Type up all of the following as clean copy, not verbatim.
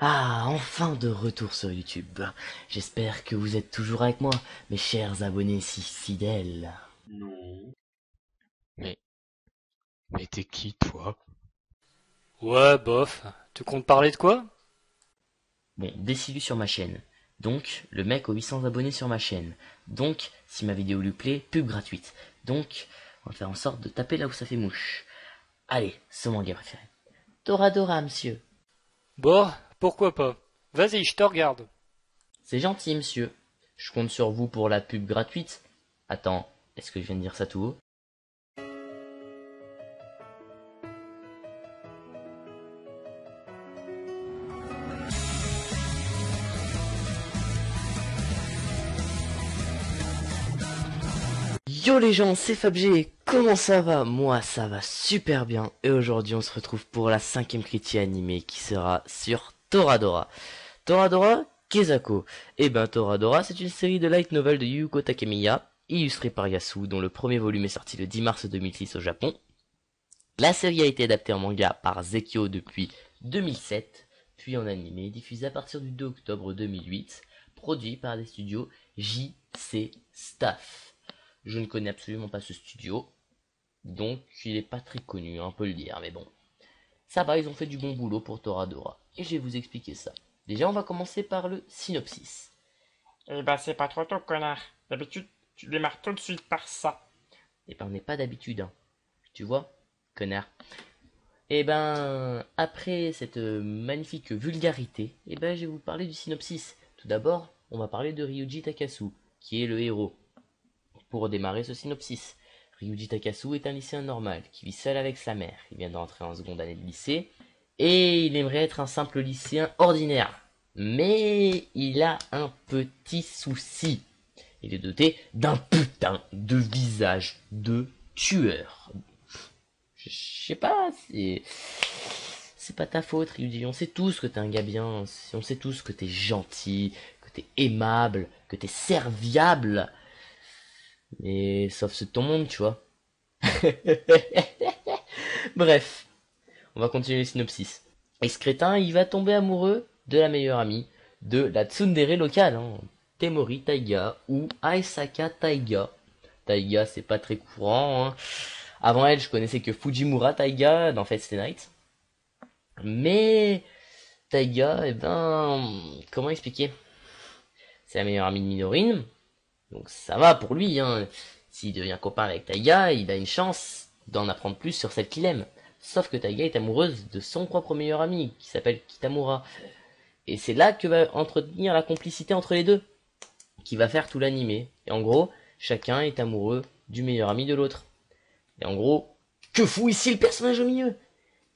Ah, enfin de retour sur YouTube. J'espère que vous êtes toujours avec moi, mes chers abonnés si fidèles. Non. Mais, mais t'es qui, toi? Ouais, bof. Tu comptes parler de quoi? Bon, décidu sur ma chaîne. Donc, le mec aux 800 abonnés sur ma chaîne. Donc, si ma vidéo lui plaît, pub gratuite. Donc, on va faire en sorte de taper là où ça fait mouche. Allez, ce manga préféré. Toradora, monsieur. Bon, pourquoi pas. Vas-y, je te regarde. C'est gentil, monsieur. Je compte sur vous pour la pub gratuite. Attends, est-ce que je viens de dire ça tout haut? Yo les gens, c'est FabG, comment ça va? Moi ça va super bien et aujourd'hui on se retrouve pour la 5ème critique animée qui sera sur Toradora. Toradora Kezako. Eh ben Toradora c'est une série de light novel de Yuko Takemiya, illustrée par Yasu, dont le premier volume est sorti le 10 mars 2006 au Japon. La série a été adaptée en manga par Zekio depuis 2007, puis en animé, diffusé à partir du 2 octobre 2008, produit par des studios JC Staff. Je ne connais absolument pas ce studio, donc il est pas très connu, on peut le dire, mais bon. Ça va, ils ont fait du bon boulot pour Toradora, et je vais vous expliquer ça. Déjà, on va commencer par le synopsis. Eh ben, c'est pas trop tôt, connard. D'habitude, tu démarres tout de suite par ça. Eh ben, on n'est pas d'habitude, hein. Tu vois, connard. Eh ben, après cette magnifique vulgarité, eh ben, je vais vous parler du synopsis. Tout d'abord, on va parler de Ryuji Takasu, qui est le héros. Pour démarrer ce synopsis, Ryuji Takasu est un lycéen normal qui vit seul avec sa mère. Il vient d'entrer en seconde année de lycée et il aimerait être un simple lycéen ordinaire. Mais il a un petit souci. Il est doté d'un putain de visage de tueur. Je sais pas, c'est pas ta faute, Ryuji. On sait tous que t'es un gars bien. On sait tous que t'es gentil, que t'es aimable, que t'es serviable. Mais sauf ceux de ton monde, tu vois. Bref, on va continuer le synopsis. Et ce crétin, il va tomber amoureux de la meilleure amie de la tsundere locale, hein, Temori Taiga ou Aesaka Taiga. Taiga, c'est pas très courant, hein. Avant elle, je connaissais que Fujimura Taiga dans Fate Stay Night. Mais Taiga, eh ben, comment expliquer? C'est la meilleure amie de Midorine, donc ça va pour lui, hein. S'il devient copain avec Taiga, il a une chance d'en apprendre plus sur celle qu'il aime. Sauf que Taiga est amoureuse de son propre meilleur ami, qui s'appelle Kitamura. Et c'est là que va entretenir la complicité entre les deux, qui va faire tout l'animé. Et en gros, chacun est amoureux du meilleur ami de l'autre. Et en gros, que fout ici le personnage au milieu?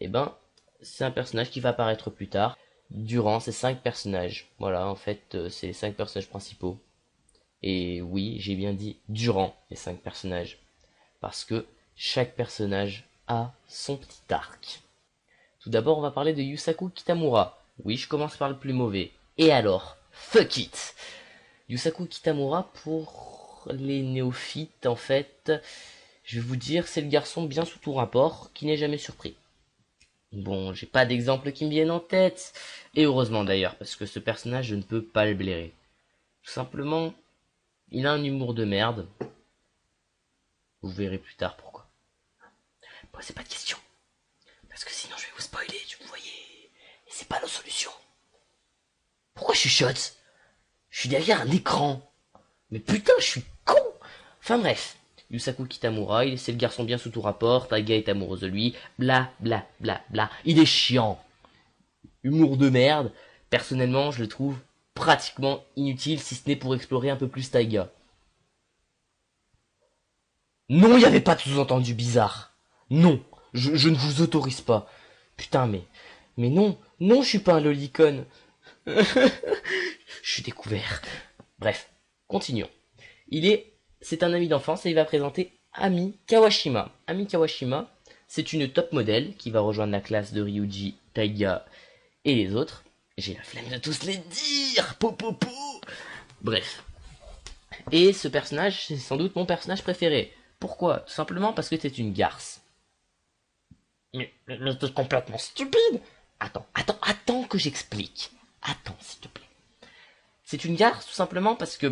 Eh ben, c'est un personnage qui va apparaître plus tard, durant ces 5 personnages. Voilà, en fait, c'est les 5 personnages principaux. Et oui, j'ai bien dit durant les 5 personnages. Parce que chaque personnage a son petit arc. Tout d'abord, on va parler de Yusaku Kitamura. Oui, je commence par le plus mauvais. Et alors, fuck it! Yusaku Kitamura, pour les néophytes, en fait, je vais vous dire, c'est le garçon bien sous tout rapport, qui n'est jamais surpris. Bon, j'ai pas d'exemple qui me viennent en tête. Et heureusement d'ailleurs, parce que ce personnage, je ne peux pas le blairer. Tout simplement, il a un humour de merde. Vous verrez plus tard pourquoi. Posez pas de questions. Parce que sinon je vais vous spoiler, vous voyez. Et c'est pas la solution. Pourquoi je chuchote? Je suis derrière un écran. Mais putain, je suis con. Enfin bref. Yusaku Kitamura, c'est le garçon bien sous tout rapport. Taiga est amoureuse de lui. Bla bla bla bla. Il est chiant. Humour de merde. Personnellement, je le trouve pratiquement inutile si ce n'est pour explorer un peu plus Taiga. Non, il n'y avait pas de sous-entendu bizarre. Non, je ne vous autorise pas. Putain, mais non, non, je suis pas un lolicon. Je suis découvert. Bref, continuons. C'est un ami d'enfance et il va présenter Ami Kawashima. Ami Kawashima, c'est une top modèle qui va rejoindre la classe de Ryuji, Taiga et les autres. J'ai la flemme de tous les dire. Po, po, po. Bref. Et ce personnage, c'est sans doute mon personnage préféré. Pourquoi? Tout simplement parce que c'est une garce. Mais t'es complètement stupide. Attends, attends que j'explique. Attends, s'il te plaît. C'est une gare tout simplement parce que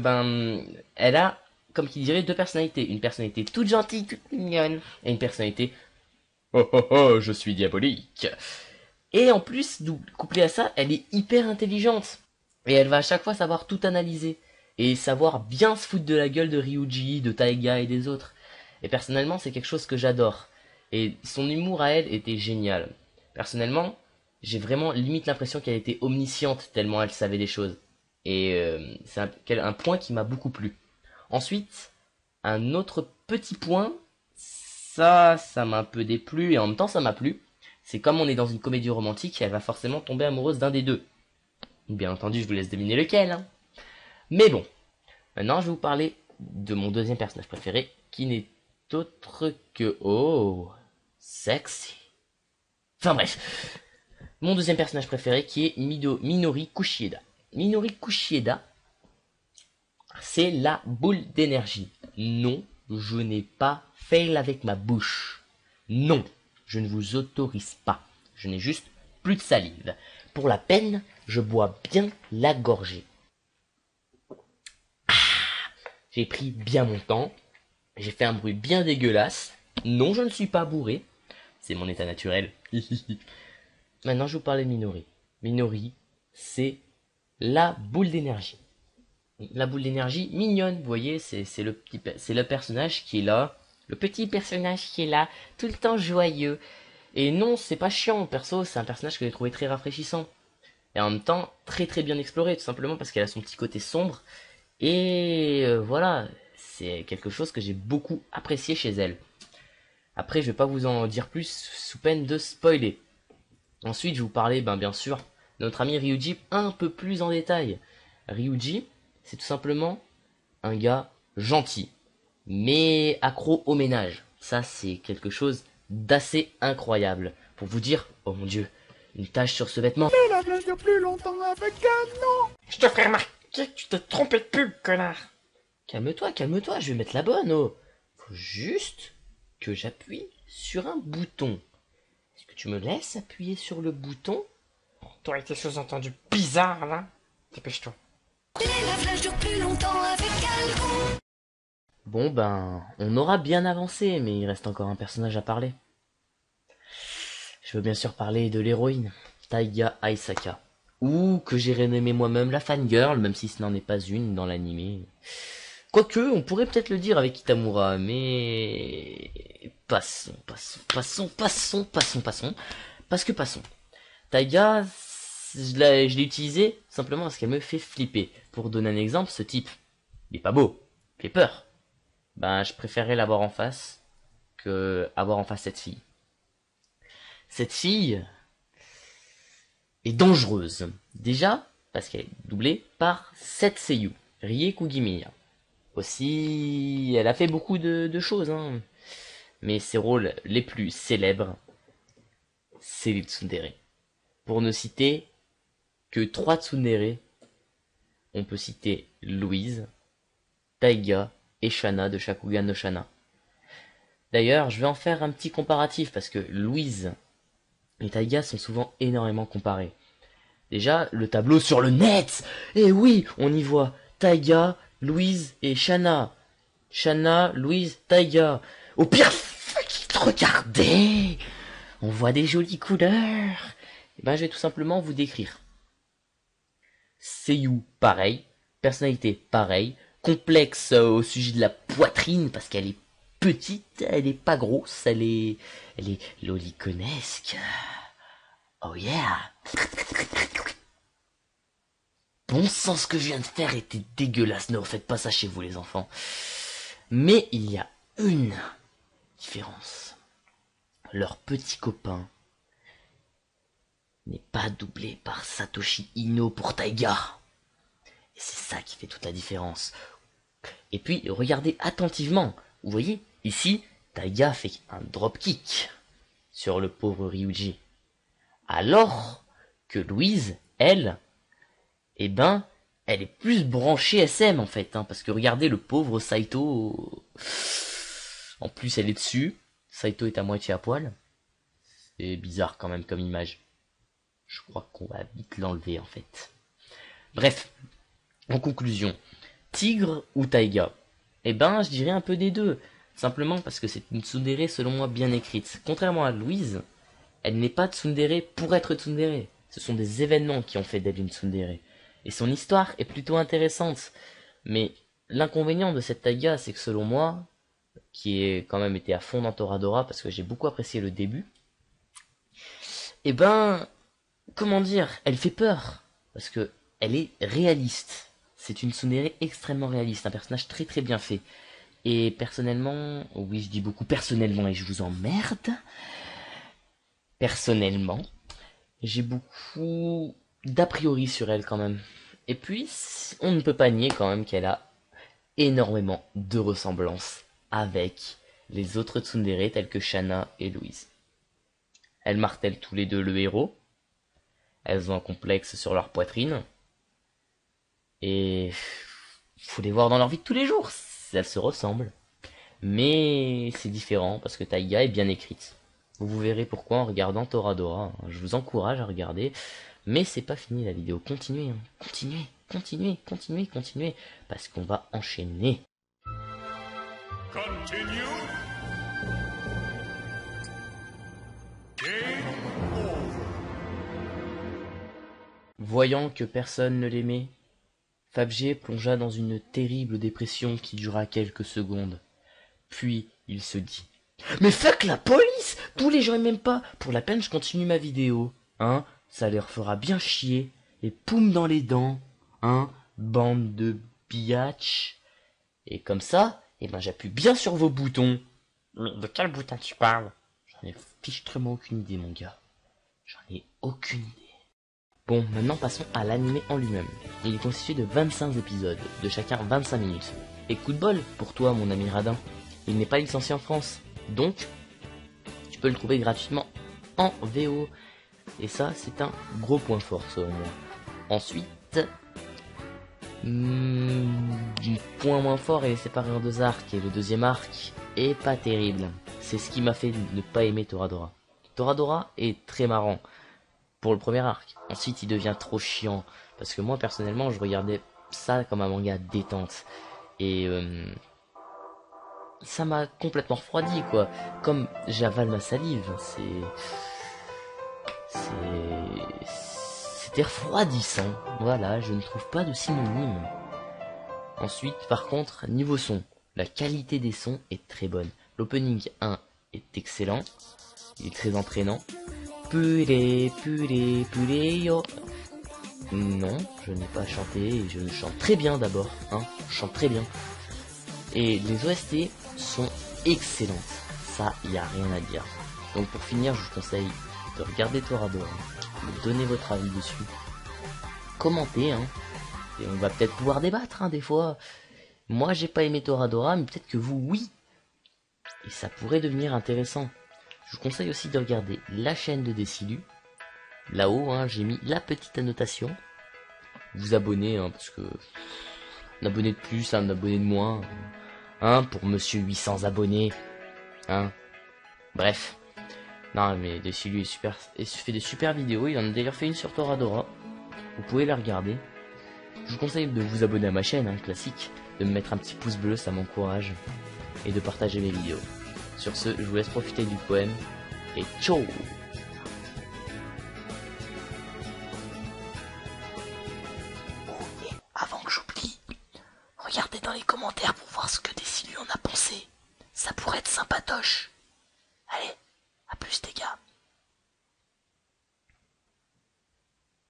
elle a, comme qui dirait, deux personnalités. Une personnalité toute gentille, toute mignonne, et une personnalité oh oh oh, je suis diabolique. Et en plus, couplée à ça, elle est hyper intelligente. Et elle va à chaque fois savoir tout analyser. Et savoir bien se foutre de la gueule de Ryuji, de Taiga et des autres. Et personnellement, c'est quelque chose que j'adore. Et son humour à elle était génial. Personnellement, j'ai vraiment limite l'impression qu'elle était omnisciente tellement elle savait des choses. Et c'est un point qui m'a beaucoup plu. Ensuite, un autre petit point, ça m'a un peu déplu et en même temps ça m'a plu. C'est comme on est dans une comédie romantique, elle va forcément tomber amoureuse d'un des deux. Bien entendu, je vous laisse deviner lequel. Hein. Mais bon, maintenant je vais vous parler de mon deuxième personnage préféré, qui n'est autre que... Oh, sexy. Enfin bref, mon deuxième personnage préféré qui est Minori Kushieda. Minori Kushieda, c'est la boule d'énergie. Non, je n'ai pas fail avec ma bouche. Non, je ne vous autorise pas. Je n'ai juste plus de salive. Pour la peine, je bois bien la gorgée. J'ai pris bien mon temps. J'ai fait un bruit bien dégueulasse. Non, je ne suis pas bourré. C'est mon état naturel. Maintenant, je vous parlais de Minori. Minori, c'est la boule d'énergie. La boule d'énergie mignonne, vous voyez, c'est le personnage qui est là. Le petit personnage qui est là, tout le temps joyeux. Et non, c'est pas chiant, perso, c'est un personnage que j'ai trouvé très rafraîchissant. Et en même temps, très très bien exploré, tout simplement parce qu'elle a son petit côté sombre. Et voilà, c'est quelque chose que j'ai beaucoup apprécié chez elle. Après, je vais pas vous en dire plus sous peine de spoiler. Ensuite, je vais vous parler, bien sûr, de notre ami Ryuji un peu plus en détail. Ryuji, c'est tout simplement un gars gentil, mais accro au ménage. Ça, c'est quelque chose d'assez incroyable. Pour vous dire, oh mon dieu, une tache sur ce vêtement. Je te ferai remarquer que tu t'es trompé de pub, connard. Calme-toi, calme-toi, je vais mettre la bonne, oh. Faut juste que j'appuie sur un bouton. Est-ce que tu me laisses appuyer sur le bouton? T'aurais été sous-entendu bizarre, là. Dépêche-toi. Bon on aura bien avancé, mais il reste encore un personnage à parler. Je veux bien sûr parler de l'héroïne, Taiga Aisaka. Ou que j'ai renommé moi-même la fangirl, même si ce n'en est pas une dans l'anime. Quoique, on pourrait peut-être le dire avec Kitamura, mais... Passons. Parce que passons. Taiga, je l'ai utilisé simplement parce qu'elle me fait flipper. Pour donner un exemple, ce type, il est pas beau, il fait peur. Je préférerais l'avoir en face que avoir en face cette fille. Cette fille est dangereuse. Déjà, parce qu'elle est doublée par cette seiyuu, Rie Kugimiya. Aussi, elle a fait beaucoup de choses, hein. Mais ses rôles les plus célèbres, c'est les tsundere. Pour ne citer que 3 tsundere, on peut citer Louise, Taiga et Shana de Shakugan no Shana. D'ailleurs, je vais en faire un petit comparatif parce que Louise et Taiga sont souvent énormément comparés. Déjà, le tableau sur le net. Eh oui, on y voit Taiga, Louise et Shana. Shana, Louise, Taiga. Au pire, regardez, on voit des jolies couleurs. Je vais tout simplement vous décrire. Seiyuu, pareil. Personnalité, pareil. Complexe au sujet de la poitrine parce qu'elle est petite, elle est pas grosse, elle est loliconesque. Oh yeah. Bon sang, ce que je viens de faire était dégueulasse, ne refaites pas ça chez vous les enfants. Mais il y a une différence. Leur petit copain n'est pas doublé par Satoshi Ino pour Taiga. Et c'est ça qui fait toute la différence. Et puis, regardez attentivement. Vous voyez, ici, Taiga fait un dropkick sur le pauvre Ryuji. Alors que Louise, elle, elle est plus branchée SM en fait. Parce que regardez le pauvre Saito. En plus, elle est dessus. Saito est à moitié à poil. C'est bizarre quand même comme image. Je crois qu'on va vite l'enlever en fait. Bref, en conclusion, Tigre ou Taiga? Eh ben, je dirais un peu des deux. Simplement parce que c'est une tsundere selon moi bien écrite. Contrairement à Louise, elle n'est pas tsundere pour être tsundere. Ce sont des événements qui ont fait d'elle une tsundere. Et son histoire est plutôt intéressante. Mais l'inconvénient de cette Taiga, c'est que selon moi, qui est quand même été à fond dans Toradora parce que j'ai beaucoup apprécié le début, eh ben, comment dire, elle fait peur. Parce que elle est réaliste. C'est une tsundere extrêmement réaliste, un personnage très très bien fait. Et personnellement, oui je dis beaucoup personnellement et je vous emmerde. Personnellement, j'ai beaucoup d'a priori sur elle quand même. Et puis, on ne peut pas nier quand même qu'elle a énormément de ressemblances avec les autres tsundere telles que Shana et Louise. Elles martèlent tous les deux le héros. Elles ont un complexe sur leur poitrine. Et faut les voir dans leur vie de tous les jours. Elles se ressemblent. Mais c'est différent parce que Taiga est bien écrite. Vous verrez pourquoi en regardant Toradora. Je vous encourage à regarder. Mais c'est pas fini la vidéo. Continuez, hein. Continuez, continuez, continuez, continuez. Parce qu'on va enchaîner. Continue. Voyant que personne ne l'aimait, Fabgé plongea dans une terrible dépression qui dura quelques secondes. Puis il se dit: mais fuck la police! Tous les gens ils m'aiment pas. Pour la peine je continue ma vidéo. Hein? Ça leur fera bien chier. Et poum dans les dents. Hein? Bande de biatch. Et comme ça, eh ben j'appuie bien sur vos boutons. Mais de quel bouton tu parles? J'en ai fichtrement aucune idée mon gars. J'en ai aucune idée. Bon, maintenant passons à l'anime en lui-même. Il est constitué de 25 épisodes, de chacun 25 minutes. Et coup de bol pour toi mon ami Radin, il n'est pas licencié en France. Donc, tu peux le trouver gratuitement en VO. Et ça, c'est un gros point fort selon moi. Ensuite, point moins fort, il est séparé en deux arcs. Et le deuxième arc est pas terrible. C'est ce qui m'a fait ne pas aimer Toradora. Toradora est très marrant pour le premier arc. Ensuite, il devient trop chiant. Parce que moi, personnellement, je regardais ça comme un manga détente. Et ça m'a complètement refroidi, quoi. Comme j'avale ma salive. C'était refroidissant. Voilà, je ne trouve pas de synonyme. Ensuite, par contre, niveau son, la qualité des sons est très bonne. L'opening 1 est excellent. Il est très entraînant. Purée, purée, purée, yo. Non, je n'ai pas chanté, je chante très bien d'abord, hein, je chante très bien. Et les OST sont excellentes, ça, y a rien à dire. Donc pour finir, je vous conseille de regarder Toradora, de donner votre avis dessus, commentez, hein, et on va peut-être pouvoir débattre, hein, des fois. Moi, j'ai pas aimé Toradora, mais peut-être que vous, oui. Et ça pourrait devenir intéressant. Je vous conseille aussi de regarder la chaîne de Decilu. Là-haut, hein, j'ai mis la petite annotation. Vous abonnez, hein, parce que un abonné de plus, un abonné de moins, hein, pour Monsieur 800 abonnés, hein. Bref, non mais Decilu est super, il fait des super vidéos. Il en a d'ailleurs fait une sur Toradora. Vous pouvez la regarder. Je vous conseille de vous abonner à ma chaîne, hein, classique, de me mettre un petit pouce bleu, ça m'encourage, et de partager mes vidéos. Sur ce, je vous laisse profiter du poème, et ciao! Avant que j'oublie, regardez dans les commentaires pour voir ce que Decilu en a pensé. Ça pourrait être sympatoche. Allez, à plus les gars.